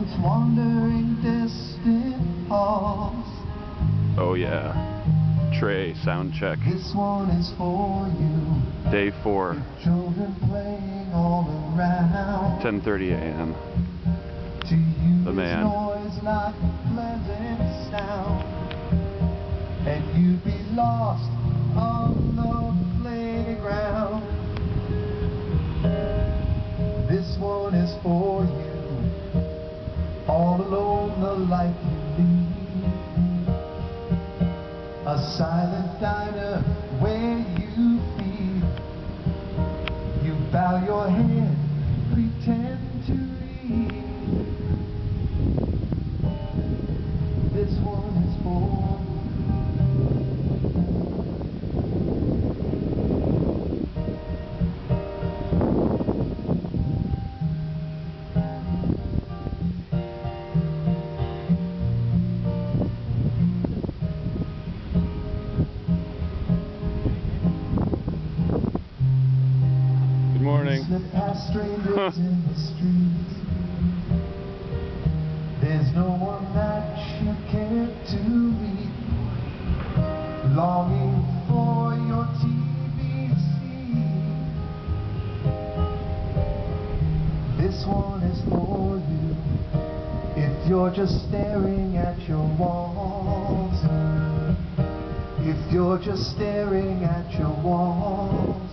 moments wandering distant halls. Oh yeah. Trey, sound check. This one is for you. Day 4. Children playing all around. 10:30 a.m. To you The man. noise like a pleasant sound. And you'd be lost on the playground. This one is for you. All alone, the life you lead. A silent diner where you feed. You bow your head, pretend to read. This one is for you. Morning. Slip past strangers in the streets. There's no one that you care to meet. Longing for your TV scene. This one is for you. If you're just staring at your walls. If you're just staring at your walls.